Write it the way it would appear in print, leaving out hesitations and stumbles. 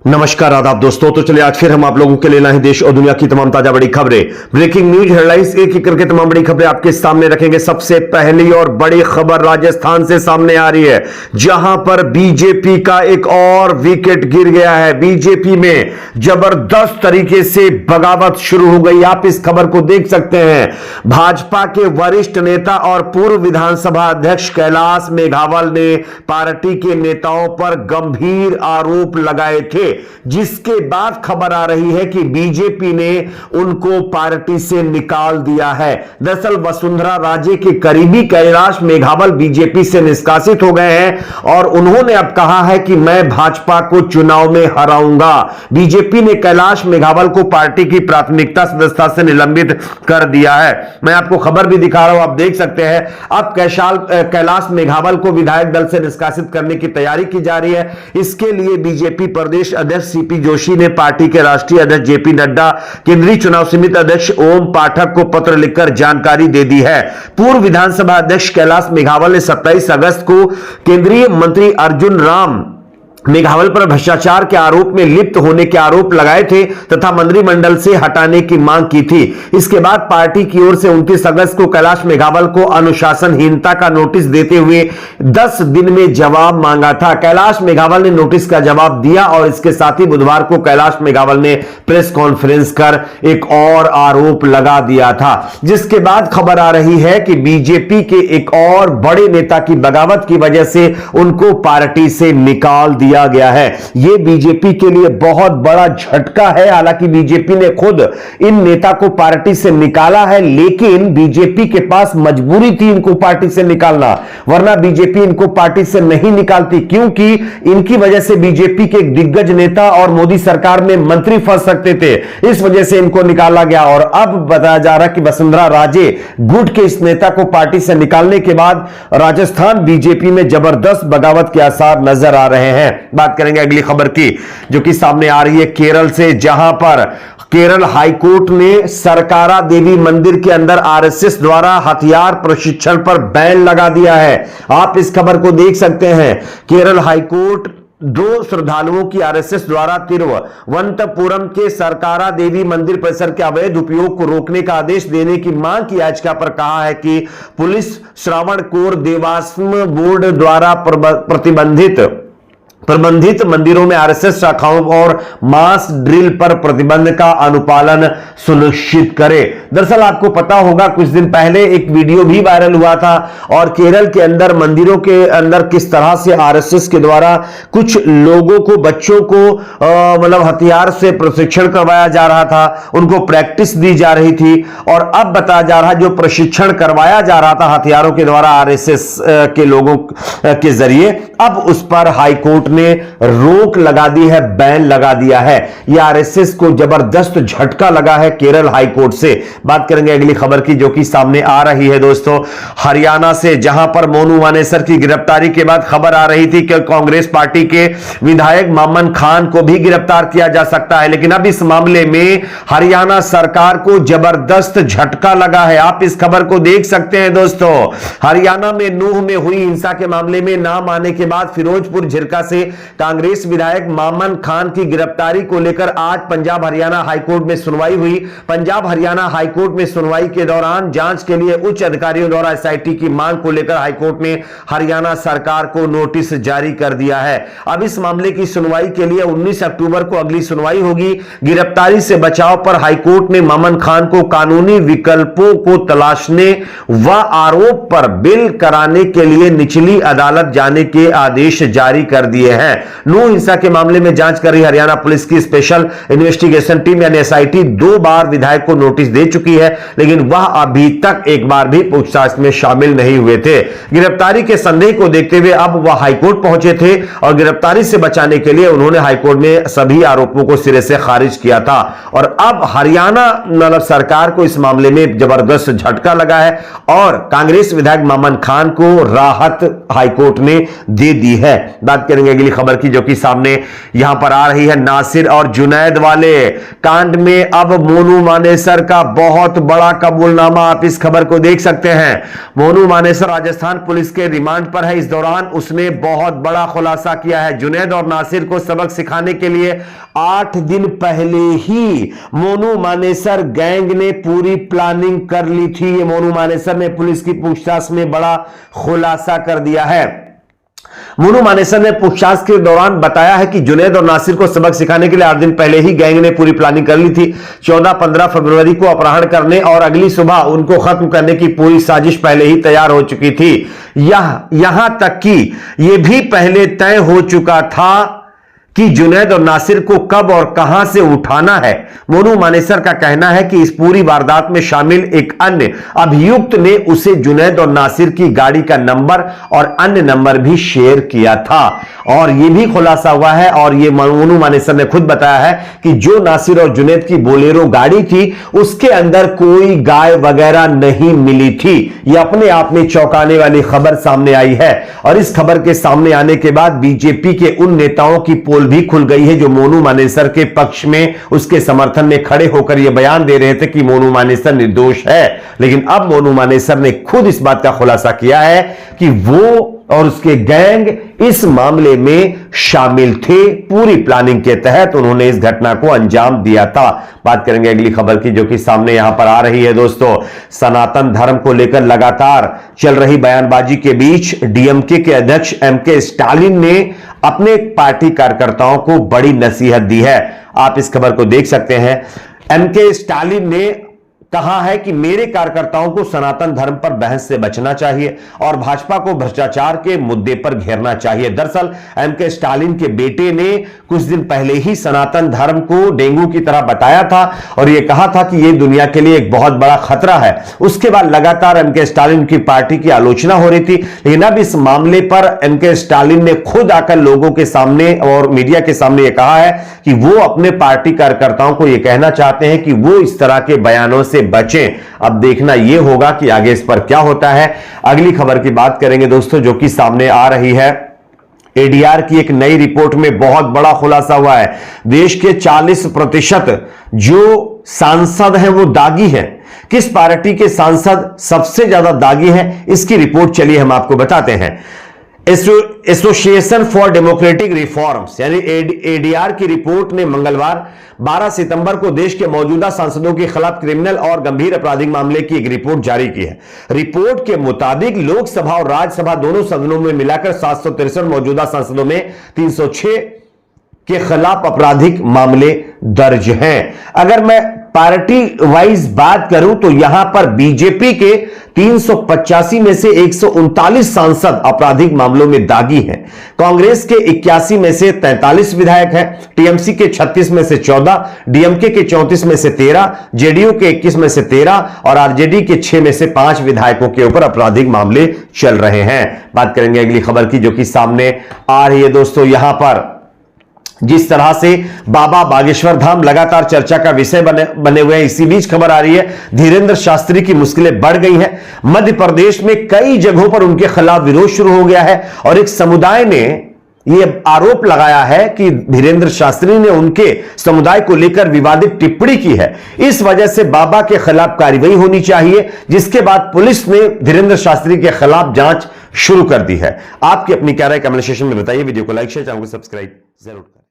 नमस्कार आदाब दोस्तों। तो चलिए आज फिर हम आप लोगों के लिए लाए देश और दुनिया की तमाम ताजा बड़ी खबरें, ब्रेकिंग न्यूज हेडलाइंस, एक एक करके तमाम बड़ी खबरें आपके सामने रखेंगे। सबसे पहली और बड़ी खबर राजस्थान से सामने आ रही है, जहां पर बीजेपी का एक और विकेट गिर गया है। बीजेपी में जबरदस्त तरीके से बगावत शुरू हो गई। आप इस खबर को देख सकते हैं। भाजपा के वरिष्ठ नेता और पूर्व विधानसभा अध्यक्ष कैलाश मेघावल ने पार्टी के नेताओं पर गंभीर आरोप लगाए थे, जिसके बाद खबर आ रही है कि बीजेपी ने उनको पार्टी से निकाल दिया है। दरअसल वसुंधरा राजे के करीबी कैलाश मेघावल बीजेपी से निष्कासित हो गए हैं और उन्होंने अब कहा है कि मैं भाजपा को चुनाव में हराऊंगा। बीजेपी ने कैलाश मेघावल को पार्टी की प्राथमिकता सदस्यता से निलंबित कर दिया है। मैं आपको खबर भी दिखा रहा हूं, आप देख सकते हैं। अब कैलाश मेघावल को विधायक दल से निष्कासित करने की तैयारी की जा रही है। इसके लिए बीजेपी प्रदेश अध्यक्ष सीपी जोशी ने पार्टी के राष्ट्रीय अध्यक्ष जेपी नड्डा, केंद्रीय चुनाव समिति अध्यक्ष ओम पाठक को पत्र लिखकर जानकारी दे दी है। पूर्व विधानसभा अध्यक्ष कैलाश मेघावल ने 27 अगस्त को केंद्रीय मंत्री अर्जुन राम मेघावल पर भ्रष्टाचार के आरोप में लिप्त होने के आरोप लगाए थे तथा मंत्रिमंडल से हटाने की मांग की थी। इसके बाद पार्टी की ओर से 29 अगस्त को कैलाश मेघावल को अनुशासनहीनता का नोटिस देते हुए 10 दिन में जवाब मांगा था। कैलाश मेघावल ने नोटिस का जवाब दिया और इसके साथ ही बुधवार को कैलाश मेघावल ने प्रेस कॉन्फ्रेंस कर एक और आरोप लगा दिया था, जिसके बाद खबर आ रही है कि बीजेपी के एक और बड़े नेता की बगावत की वजह से उनको पार्टी से निकाल दिया गया है। यह बीजेपी के लिए बहुत बड़ा झटका है। हालांकि बीजेपी ने खुद इन नेता को पार्टी से निकाला है, लेकिन बीजेपी के पास मजबूरी थी इनको पार्टी से निकालना, वरना बीजेपी इनको पार्टी से नहीं निकालती, क्योंकि इनकी वजह से बीजेपी के एक दिग्गज नेता और मोदी सरकार में मंत्री फंस सकते थे। इस वजह से इनको निकाला गया और अब बताया जा रहा है कि वसुंधरा राजे गुट के इस नेता को पार्टी से निकालने के बाद राजस्थान बीजेपी में जबरदस्त बगावत के आसार नजर आ रहे हैं। बात करेंगे अगली खबर की, जो कि सामने आ रही है केरल से, जहां पर केरल हाईकोर्ट ने सरकारा देवी मंदिर के अंदर आरएसएस द्वारा हथियार प्रशिक्षण पर बैन लगा दिया है। आप इस खबर को देख सकते हैं। केरल हाईकोर्ट 2 श्रद्धालुओं की आरएसएस द्वारा तिरुवनंतपुरम के सरकारा देवी मंदिर परिसर के अवैध उपयोग को रोकने का आदेश देने की मांग की याचिका पर कहा है कि पुलिस श्रावणकोर देवास्म बोर्ड द्वारा प्रबंधित मंदिरों में आरएसएस शाखाओं और मास ड्रिल पर प्रतिबंध का अनुपालन सुनिश्चित करे। दरअसल आपको पता होगा, कुछ दिन पहले एक वीडियो भी वायरल हुआ था और केरल के अंदर मंदिरों के अंदर किस तरह से आरएसएस के द्वारा कुछ लोगों को, बच्चों को मतलब हथियार से प्रशिक्षण करवाया जा रहा था, उनको प्रैक्टिस दी जा रही थी। और अब बताया जा रहा है जो प्रशिक्षण करवाया जा रहा था हथियारों के द्वारा आरएसएस के लोगों के जरिए, अब उस पर हाईकोर्ट ने रोक लगा दी है, बैन लगा दिया है। यह आरएसएस को जबरदस्त झटका लगा है केरल हाईकोर्ट से। बात करेंगे अगली खबर की, जो कि सामने आ रही है दोस्तों हरियाणा से, जहां पर मोनू मानेसर की गिरफ्तारी के बाद खबर आ रही थी कि कांग्रेस पार्टी के विधायक मामन खान को भी गिरफ्तार किया जा सकता है, लेकिन अब इस मामले में हरियाणा सरकार को जबरदस्त झटका लगा है। आप इस खबर को देख सकते हैं दोस्तों। हरियाणा में नूह में हुई हिंसा के मामले में नाम आने के बाद फिरोजपुर झिरका से कांग्रेस विधायक मामन खान की गिरफ्तारी को लेकर आज पंजाब हरियाणा हाईकोर्ट में सुनवाई हुई। पंजाब हरियाणा हाईकोर्ट में सुनवाई के दौरान जांच के लिए उच्च अधिकारियों द्वारा एसआईटी की मांग को लेकर हाईकोर्ट ने हरियाणा सरकार को नोटिस जारी कर दिया है। अब इस मामले की सुनवाई के लिए 19 अक्टूबर को अगली सुनवाई होगी। गिरफ्तारी से बचाव पर हाईकोर्ट ने मामन खान को कानूनी विकल्पों को तलाशने व आरोप पर बिल कराने के लिए निचली अदालत जाने के आदेश जारी कर दिए हैं। नूह हिंसा के मामले में जांच कर रही हरियाणा पुलिस की स्पेशल इन्वेस्टिगेशन टीम यानी एसआईटी 2 बार विधायक को नोटिस दे चुकी है, लेकिन वह अभी तक एक बार भी पूछताछ में शामिल नहीं हुए थे। गिरफ्तारी के संदेह को देखते हुए अब वह हाईकोर्ट पहुंचे थे और गिरफ्तारी से बचाने के लिए उन्होंने हाईकोर्ट में सभी आरोपों को सिरे से खारिज किया था। और अब हरियाणा मतलब सरकार को इस मामले में जबरदस्त झटका लगा है और कांग्रेस विधायक मामन खान को राहत हाईकोर्ट ने दे दी है। बात करेंगे अगली खबर की, जो कि सामने यहां पर आ रही है। नासिर और जुनैद वाले कांड में अब मोनू मानेसर का बहुत बड़ा कबूलनामा, आप इस खबर को देख सकते हैं। मोनू मानेसर राजस्थान पुलिस के रिमांड पर है। इस दौरान उसने बहुत बड़ा खुलासा किया है। जुनैद और नासिर को सबक सिखाने के लिए 8 दिन पहले ही मोनू मानेसर गैंग ने पूरी प्लानिंग कर ली थी। ये मोनू मानेसर ने पुलिस की पूछताछ में बड़ा खुलासा कर दिया है। मोनू मानेसर ने पूछताछ के दौरान बताया है कि जुनैद और नासिर को सबक सिखाने के लिए 8 दिन पहले ही गैंग ने पूरी प्लानिंग कर ली थी। 14-15 फरवरी को अपहरण करने और अगली सुबह उनको खत्म करने की पूरी साजिश पहले ही तैयार हो चुकी थी। यहां तक कि यह भी पहले तय हो चुका था कि जुनैद और नासिर को कब और कहां से उठाना है। मोनू मानेसर का कहना है कि इस पूरी वारदात में शामिल एक अन्य अभियुक्त ने उसे जुनैद और नासिर की गाड़ी का नंबर और अन्य नंबर भी शेयर किया था, और यह भी खुलासा हुआ है और यह मोनू मानेसर ने खुद बताया है कि जो नासिर और जुनैद की बोलेरो गाड़ी थी उसके अंदर कोई गाय वगैरह नहीं मिली थी। यह अपने आप में चौंकाने वाली खबर सामने आई है, और इस खबर के सामने आने के बाद बीजेपी के उन नेताओं की पोल भी खुल गई है जो मोनू मानेसर के पक्ष में, उसके समर्थन में खड़े होकर यह बयान दे रहे थे कि मोनू मानेसर निर्दोष है। लेकिन अब मोनू मानेसर ने खुद इस बात का खुलासा किया है कि वो और उसके गैंग इस मामले में शामिल थे। पूरी प्लानिंग के तहत उन्होंने इस घटना को अंजाम दिया था। बात करेंगे अगली खबर की, जो कि सामने यहां पर आ रही है दोस्तों। सनातन धर्म को लेकर लगातार चल रही बयानबाजी के बीच डीएमके के अध्यक्ष एमके स्टालिन ने अपने पार्टी कार्यकर्ताओं को बड़ी नसीहत दी है। आप इस खबर को देख सकते हैं। एमके स्टालिन ने कहा है कि मेरे कार्यकर्ताओं को सनातन धर्म पर बहस से बचना चाहिए और भाजपा को भ्रष्टाचार के मुद्दे पर घेरना चाहिए। दरअसल एमके स्टालिन के बेटे ने कुछ दिन पहले ही सनातन धर्म को डेंगू की तरह बताया था और यह कहा था कि यह दुनिया के लिए एक बहुत बड़ा खतरा है। उसके बाद लगातार एमके स्टालिन की पार्टी की आलोचना हो रही थी, लेकिन अब इस मामले पर एमके स्टालिन ने खुद आकर लोगों के सामने और मीडिया के सामने यह कहा है कि वो अपने पार्टी कार्यकर्ताओं को यह कहना चाहते हैं कि वो इस तरह के बयानों से बचें। अब देखना यह होगा कि आगे इस पर क्या होता है। अगली खबर की बात करेंगे दोस्तों, जो कि सामने आ रही है। एडीआर की एक नई रिपोर्ट में बहुत बड़ा खुलासा हुआ है। देश के 40% जो सांसद हैं वो दागी हैं। किस पार्टी के सांसद सबसे ज्यादा दागी हैं, इसकी रिपोर्ट चलिए हम आपको बताते हैं। एसोसिएशन फॉर डेमोक्रेटिक रिफॉर्म्स यानी एडीआर की रिपोर्ट ने मंगलवार 12 सितंबर को देश के मौजूदा सांसदों के खिलाफ क्रिमिनल और गंभीर आपराधिक मामले की एक रिपोर्ट जारी की है। रिपोर्ट के मुताबिक लोकसभा और राज्यसभा दोनों सदनों में मिलाकर 763 मौजूदा सांसदों में 306 के खिलाफ आपराधिक मामले दर्ज हैं। अगर मैं पार्टी वाइज बात करूं तो यहां पर बीजेपी के 385 में से 139 सांसद आपराधिक मामलों में दागी हैं। कांग्रेस के 81 में से 43 विधायक हैं। टीएमसी के 36 में से 14, डीएमके के 34 में से 13, जेडीयू के 21 में से 13 और आरजेडी के 6 में से 5 विधायकों के ऊपर आपराधिक मामले चल रहे हैं। बात करेंगे अगली खबर की, जो कि सामने आ रही है दोस्तों। यहां पर जिस तरह से बाबा बागेश्वर धाम लगातार चर्चा का विषय बने हुए हैं, इसी बीच खबर आ रही है धीरेंद्र शास्त्री की मुश्किलें बढ़ गई हैं। मध्य प्रदेश में कई जगहों पर उनके खिलाफ विरोध शुरू हो गया है और एक समुदाय ने यह आरोप लगाया है कि धीरेंद्र शास्त्री ने उनके समुदाय को लेकर विवादित टिप्पणी की है। इस वजह से बाबा के खिलाफ कार्रवाई होनी चाहिए, जिसके बाद पुलिस ने धीरेंद्र शास्त्री के खिलाफ जांच शुरू कर दी है। आपकी अपनी क्या राय कमेंट सेक्शन में बताइए। वीडियो को लाइक शेयर, चैनल को सब्सक्राइब जरूर करें।